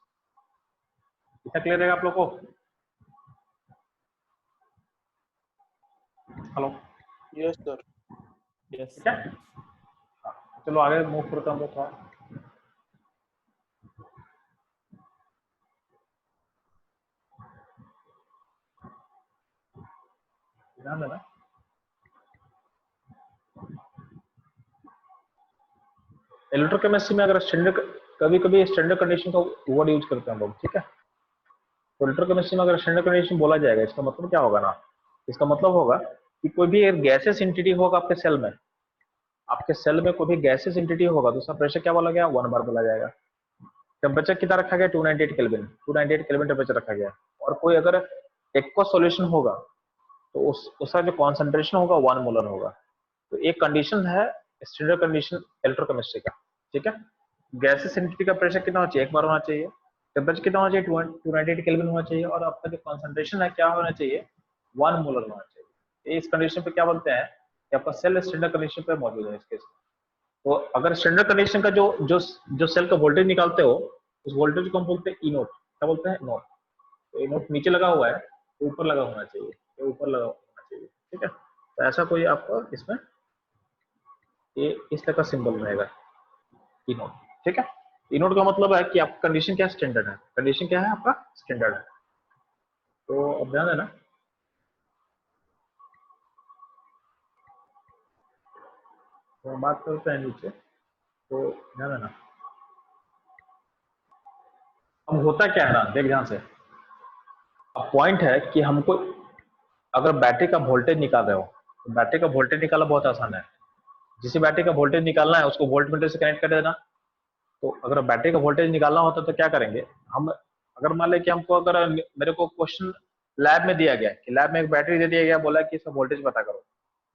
इतना क्लियर रहेगा आप लोग को। हेलो, यस सर, ठीक है, चलो आगे मूव करते हैं हम लोग थोड़ा। ध्यान देना, इलेक्ट्रोकेमिस्ट्री में अगर स्टैंडर्ड, कभी कभी स्टैंडर्ड कंडीशन का वर्ड यूज करते हैं हम लोग, ठीक है। तो इलेक्ट्रोकेमिस्ट्री में अगर स्टैंडर्ड कंडीशन बोला जाएगा, इसका मतलब क्या होगा ना, इसका मतलब होगा कि कोई भी एक गैसेस एंटिटी होगा आपके सेल में, आपके सेल में कोई भी गैसेस एंटिटी होगा तो उसका प्रेशर क्या बोला गया, 1 बार बोला जाएगा। टेम्परेचर कितना रखा गया, 298 केल्विन, 298 केल्विन टेम्परेचर रखा गया। और कोई अगर एक्वा सॉल्यूशन होगा तो उसका जो कॉन्सेंट्रेशन होगा 1 मोलर होगा। तो एक कंडीशन है स्टैंडर्ड कंडीशन इलेक्ट्रोकेमिस्ट्री का, ठीक है। गैसेस एंटिटी का प्रेशर कितना होना चाहिए, 1 बार होना चाहिए। टेम्परेचर कितना होना चाहिए, 298 केल्विन होना चाहिए। और आपका जो कॉन्सेंट्रेशन है क्या होना चाहिए, 1 मोलर होना चाहिए। इस कंडीशन पे क्या बोलते हैं कि आपका सेल स्टैंडर्ड कंडीशन पे मौजूद है इस केस में। तो अगर स्टैंडर्ड कंडीशन का जो जो जो सेल का वोल्टेज निकालते हो, उस वोल्टेज को हम बोलते हैं ई नोट। क्या बोलते हैं, नोट। तो ई नोट नीचे लगा हुआ है तो ऊपर लगा होना चाहिए, ये ऊपर लगा होना चाहिए, ठीक है। तो ऐसा कोई आपको इसमें ये इस तरह का सिंबल रहेगा, ई नोट, ठीक है। ई नोट का मतलब है कि आपका कंडीशन क्या स्टैंडर्ड है, कंडीशन क्या है आपका स्टैंडर्ड है। तो अब ध्यान देना, तो हम बात करते हैं नीचे, तो ध्यान देना। अब होता क्या है ना, देख ध्यान से। अब पॉइंट है कि हमको अगर बैटरी का वोल्टेज निकाल रहे हो तो बैटरी का वोल्टेज निकालना बहुत आसान है। जिसे बैटरी का वोल्टेज निकालना है उसको वोल्ट मीटर से कनेक्ट कर देना। तो अगर बैटरी का वोल्टेज निकालना होता तो क्या करेंगे हम, अगर मान लें कि हमको अगर मेरे को क्वेश्चन लैब में दिया गया कि लैब में एक बैटरी दे दिया गया, बोला कि इसका वोल्टेज पता करो,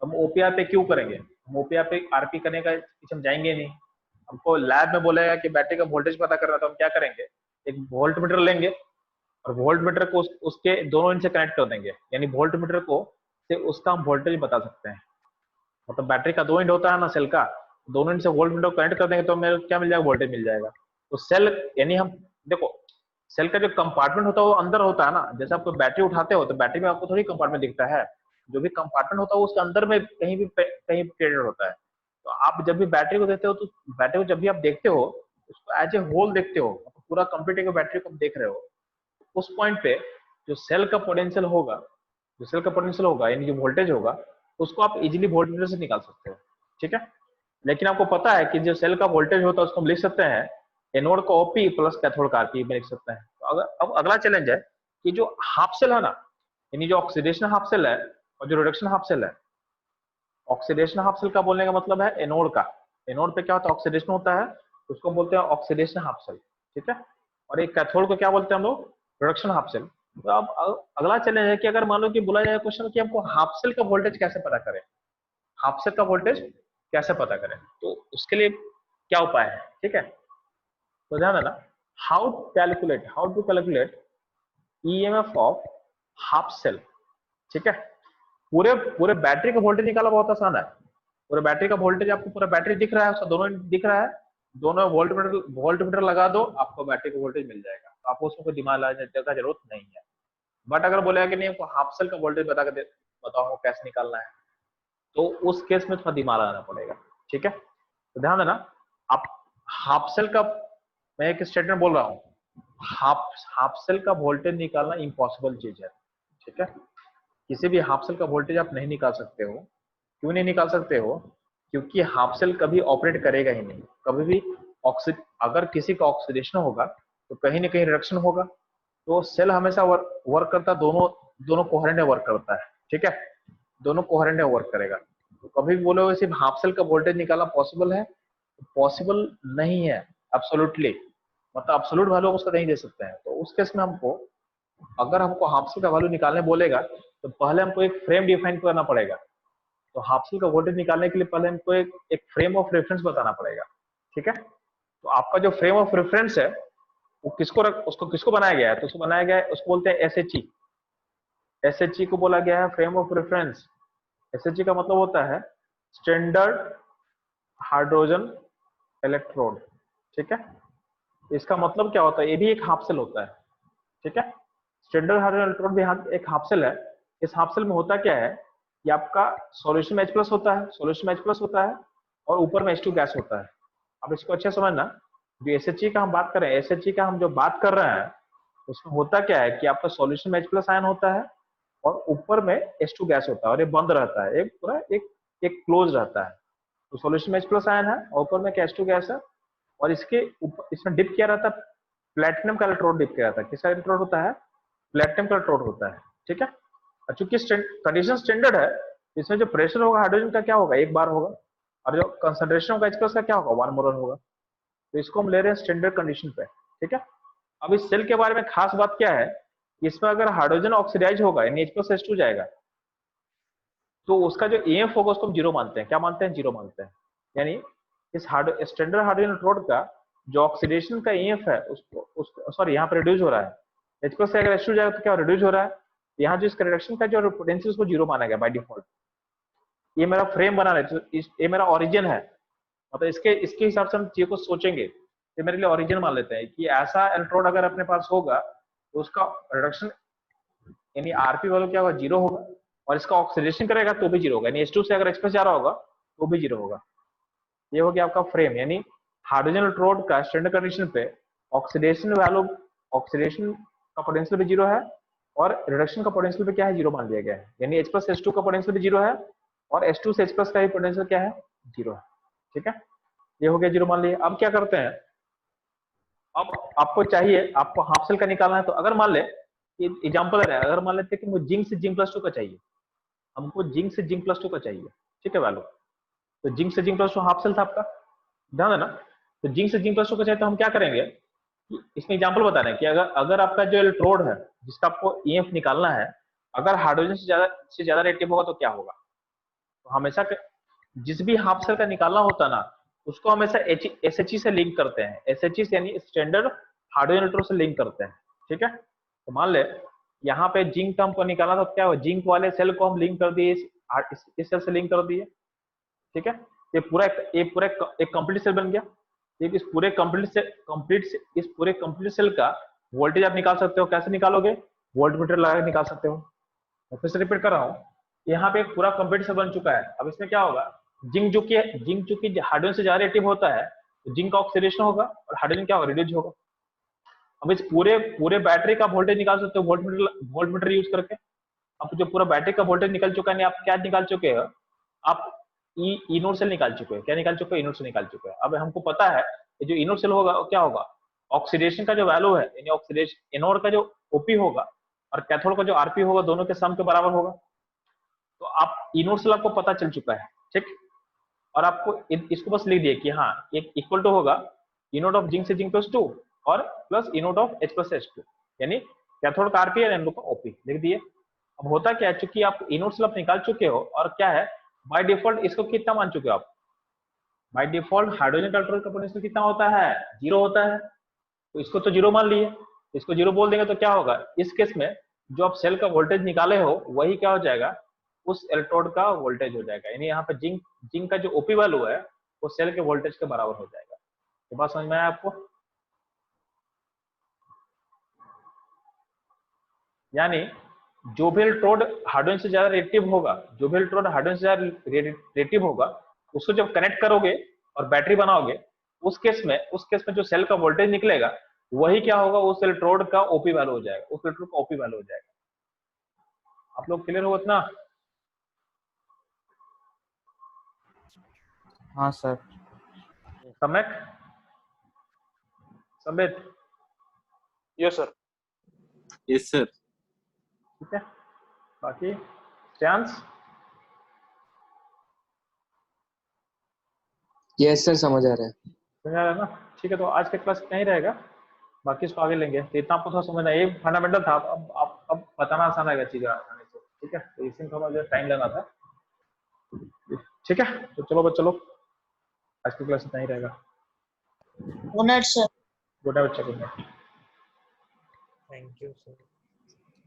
हम ओपीआर पे क्यों करेंगे, हम ओपीआर पे आरपी करने का पीछे हम जाएंगे नहीं। हमको लैब में बोलेगा कि बैटरी का वोल्टेज पता करना, तो हम क्या करेंगे, एक वोल्ट मीटर लेंगे और वोल्ट मीटर को उसके दोनों एंड से कनेक्ट कर देंगे, यानी वोल्ट मीटर को से उसका हम वोल्टेज बता सकते हैं। मतलब बैटरी का 2 एंड होता है ना सेल का, दोनों एंड से वोल्ट मीटर को कनेक्ट कर देंगे तो मेरे क्या मिल जाएगा, वोल्टेज मिल जाएगा। तो सेल यानी हम देखो, सेल का जो कंपार्टमेंट होता है वो अंदर होता है ना। जैसे आप बैटरी उठाते हो तो बैटरी में आपको थोड़ी कंपार्टमेंट दिखता है, जो भी कंपार्टमेंट होता है उसके अंदर में कहीं क्रिएटेड होता है। तो आप जब भी बैटरी को देते हो तो बैटरी को जब भी आप देखते हो उसको एज ए होल देखते हो, पूरा कंप्लीट एक बैटरी को देख रहे हो। उस पॉइंट पे जो सेल का पोटेंशियल होगा, जो सेल का पोटेंशियल होगा यानी जो वोल्टेज होगा, उसको आप इजीली वोल्टमीटर से निकाल सकते हो, ठीक है। लेकिन आपको पता है कि जो सेल का वोल्टेज होता है उसको हम लिख सकते हैं एनोड का ओपी प्लस कैथोड का आरपी में लिख सकते हैं। तो अगर अब अगला चैलेंज है कि जो हाफ सेल है ना, यानी जो ऑक्सीडेशन हाफ सेल है और जो रिडक्शन हाफ सेल है। ऑक्सीडेशन हाफ सेल का बोलने का मतलब है एनोड का, एनोड पे क्या होता है, ऑक्सीडेशन होता है, उसको बोलते हैं ऑक्सीडेशन हाफ सेल, ठीक है। और एक कैथोड को क्या बोलते हैं हम लोग, रिडक्शन हाफ सेल। तो अब अगला चैलेंज है कि अगर मान लो कि बोला जाए क्वेश्चन कि हमको हाफ सेल का वोल्टेज कैसे पता करें, हाफ सेल का वोल्टेज कैसे पता करें, तो उसके लिए क्या उपाय है, ठीक है। तो ध्यान देना, how to calculate EMF of half cell, ठीक है। पूरे पूरे बैटरी का वोल्टेज निकालना बहुत आसान है। पूरे बैटरी का वोल्टेज आपको पूरा बैटरी दिख रहा है, उसका दोनों दिख रहा है, दोनों वोल्ट मीटर लगा दो, आपको बैटरी का वोल्टेज मिल जाएगा। तो आपको उसमें कोई दिमाग लगाने का जरूरत नहीं है। बट अगर बोलेगा कि नहीं हमको हाफ सेल का वोल्टेज बताओ कैसे निकालना है, तो उस केस में थोड़ा दिमाग लगाना पड़ेगा, ठीक है। तो ध्यान देना, आप हाफ सेल का, मैं एक स्टेटमेंट बोल रहा हूँ, हाफ सेल का वोल्टेज निकालना इम्पॉसिबल चीज है, ठीक है। किसी भी हाफ सेल का वोल्टेज आप नहीं निकाल सकते हो। क्यों नहीं निकाल सकते हो, क्योंकि हाफ सेल कभी ऑपरेट करेगा ही नहीं, कभी भी अगर किसी का ऑक्सीडेशन होगा तो कहीं ना कहीं रिडक्शन होगा। तो सेल हमेशा वर्क करता है, दोनों कोहेरेंट वर्क करता है, ठीक है, दोनों कोहेरेंट वर्क करेगा। तो कभी भी बोलोगे सिर्फ हाफ सेल का वोल्टेज निकालना पॉसिबल है, पॉसिबल नहीं है एब्सोल्युटली, मतलब एब्सोल्यूट वैल्यू उसका नहीं दे सकते हैं। तो उस केस में हमको, अगर हमको हाफ सेल का वैल्यू निकालने बोलेगा तो पहले हमको एक फ्रेम डिफाइन करना पड़ेगा। तो हाफ सेल का वोल्टेज निकालने के लिए पहले हमको एक फ्रेम ऑफ रेफरेंस बताना पड़ेगा, ठीक है। तो आपका जो फ्रेम ऑफ रेफरेंस है वो उसको किसको बनाया गया है, तो उसको बनाया गया है, उसको बोलते हैं एसएचई। एसएचई को बोला गया है फ्रेम ऑफ रेफरेंस। एसएचई का मतलब होता है स्टैंडर्ड हाइड्रोजन इलेक्ट्रोड, ठीक है। इसका मतलब क्या होता है, ये भी एक हाफ सेल होता है, ठीक है। स्टैंडर्ड हाइड्रोजन इलेक्ट्रोड भी एक हाफ सेल है। इस हाफ सेल में होता क्या है कि आपका सॉल्यूशन में H+ होता है, सॉल्यूशन में H+ होता है और ऊपर में H2 गैस होता है। अब इसको अच्छे समझना, जो SHE का हम बात कर रहे हैं, SHE का हम जो बात कर रहे हैं उसमें होता क्या है कि आपका सॉल्यूशन में H+ आयन होता है और ऊपर में H2 गैस होता है और ये बंद रहता है, एक पूरा एक क्लोज रहता है। तो सॉल्यूशन में H+ आयन है और ऊपर में H2 गैस है और इसके ऊपर इसमें डिप किया रहता है, प्लेटिनम का इलेक्ट्रोड डिप किया रहता है। किसका इलेक्ट्रोड होता है? प्लेटिनम का इलेक्ट्रोड होता है, ठीक है। और चूंकि कंडीशन स्टैंडर्ड है, इसमें जो प्रेशर होगा हाइड्रोजन का क्या होगा? 1 बार होगा और जो कंसंट्रेशन होगा H+ का क्या होगा? 1 मोलर होगा। तो इसको हम ले रहे हैं स्टैंडर्ड कंडीशन पे, ठीक है। अब इस सेल के बारे में खास बात क्या है, इसमें अगर हाइड्रोजन ऑक्सीडाइज होगा यानी H+H2 जाएगा तो उसका जो EF होगा उसको हम 0 मानते हैं। क्या मानते हैं? 0 मानते हैं। यानी इस स्टैंडर्ड हाइड्रोजन इलेक्ट्रोड का जो ऑक्सीडेशन का EF है उसको सॉरी यहाँ पर रिड्यूस हो रहा है। H+ से अगर H2 जाएगा तो क्या रिड्यूस हो रहा है? यहाँ जो इसका रिडक्शन का जो पोटेंशियल उसको 0 माना गया बाय डिफॉल्ट। ये मेरा फ्रेम बना रहा है, ये मेरा ओरिजिन है, मतलब इसके हिसाब से हम चीजों को सोचेंगे। ये मेरे लिए ओरिजिन मान लेते हैं कि ऐसा इलेक्ट्रोड अगर अपने पास होगा तो उसका रिडक्शन यानी आरपी वैल्यू क्या होगा? 0 होगा और इसका ऑक्सीडेशन करेगा तो भी 0 होगा, यानी H2 से अगर H+ जा रहा होगा तो भी 0 होगा। ये हो गया आपका फ्रेम, यानी हाइड्रोजन इलेक्ट्रोड का स्टैंडर्ड कंडीशन पे ऑक्सीडेशन वैल्यू, ऑक्सीडेशन का पोटेंशियल भी 0 है और रिडक्शन का पोटेंशियल भी क्या है? 0 मान लिया गया है। यानी H+ H2 का पोटेंशियल भी 0 है और H2 से H+ का भी पोटेंशियल क्या है? 0 है, ठीक है। ये हो गया 0 मान लिया। अब क्या करते हैं, अब आपको चाहिए, आपको हाफ सेल का निकालना है। तो अगर मान ले एग्जांपल है, अगर मान लेते हैं कि मुझे जिंक से जिंक+2 का चाहिए, हमको जिंक से जिंक+2 का चाहिए, ठीक है वैल्यू। तो जिंक से जिंक+2 हाफ सेल था आपका, ध्यान देना। तो जिंक से जिंक+2 का चाहिए तो हम क्या करेंगे कि इसमें एग्जांपल बता रहे हैं कि अगर आपका जो इलेक्ट्रोड है जिसका आपको EF निकालना है, अगर हाइड्रोजन से ज्यादा रिएक्टिव होगा तो क्या होगा? तो हमेशा जिस भी हाफ सेल का निकालना होता ना उसको हमेशा SHE से लिंक करते हैं। SHE से यानी स्टैंडर्ड हाइड्रोजन इलेक्ट्रोड से लिंक करते हैं, ठीक है। तो मान ले यहाँ पे जिंक का हमको निकालना था, क्या हुआ? जिंक वाले सेल को हम लिंक कर दिए, इस सेल से लिंक कर दिए, ठीक है। ये पूरा एक कंप्लीट सेल बन गया। इस पूरे कंप्लीट सेल का वोल्टेज आप निकाल सकते हो। कैसे निकालोगे? वोल्टमीटर लगा के निकाल सकते हो। मैं फिर से रिपीट कर रहा हूँ, यहाँ पे एक पूरा कंप्लीट सेल बन चुका है। अब इसमें क्या होगा? जिंक चूंकि हाइड्रोजन से ज्यादा रिएक्टिव होता है तो जिंक का ऑक्सीडेशन होगा और हाइड्रोजन क्या होगा? रिड्यूस होगा। अब इस पूरे बैटरी का वोल्टेज निकाल सकते हो वोल्टमीटर यूज करके। अब जो पूरा बैटरी का वोल्टेज निकल चुका है, आप क्या निकाल चुके हो? आप इनोड सेल निकाल चुके हैं। क्या निकाल चुके हैं? इनोड सेल निकाल चुके हैं। अब हमको पता है कि जो इनोड सेल होगा क्या होगा? ऑक्सीडेशन का जो वैल्यू है यानी ऑक्सीडेशन इनोड का जो ओपी होगा और कैथोड का जो आरपी होगा दोनों के सम के बराबर होगा। तो आप इनोड सेल आपको पता चल चुका है, ठीक। और आपको इसको बस लिख दिए कि हाँ एक इक्वल टू होगा इनोड ऑफ जिंक से जिंक+2 और प्लस इनोड ऑफ H+H2 यानी कैथोड का आरपी और एनोड का ओपी लिख दिए। अब होता क्या है, चूंकि आप इनोड सेल आप निकाल चुके हो और क्या है बाय डिफॉल्ट इसको कितना मान चुके हो आप? बाय डिफॉल्ट हाइड्रोजन का इलेक्ट्रॉन का पोटेंशियल कितना होता है? 0 होता है। तो इसको तो 0 मान लिए, इसको 0 बोल देंगे तो क्या होगा? इस केस में जो आप सेल का वोल्टेज निकाले हो वही क्या हो जाएगा? उस इलेक्ट्रोड का वोल्टेज हो जाएगा। यानी यहाँ पे जिंक का जो ओपी वैल्यू है वो सेल के वोल्टेज के बराबर हो जाएगा। ये बात समझ में आया आपको? यानी जो भी इलेक्ट्रोड हाइड्रोजन से ज्यादा रिएक्टिव होगा, उसको जब कनेक्ट करोगे और बैटरी बनाओगे उस केस में जो सेल का वोल्टेज निकलेगा वही क्या होगा? उस इलेक्ट्रोड का ओपी वैल्यू हो जाएगा, उस इलेक्ट्रोड का ओपी वैल्यू हो जाएगा। आप लोग क्लियर हो इतना? हाँ सर। सम्यक Sambit? Yes sir. Yes sir. ठीक है, बाकी चांस? यस सर, समझ आ रहा है। समझ आ रहा है ना? ठीक है, तो आज का क्लास इतना ही रहेगा, बाकी इसको आगे लेंगे। तो इतना आपको थोड़ा समझना, ये फंडामेंटल था। अब बताना आसान रहेगा चीजें आसानी से, ठीक है। तो इसी में थोड़ा टाइम लेना था, ठीक है। तो चलो चलो, आज की क्लास इतना ही रहेगा। Good night sir. Good night बच्चा, good night. Thank you sir.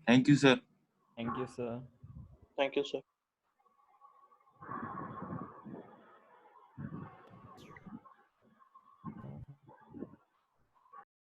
Thank you sir. Thank you sir. Thank you sir.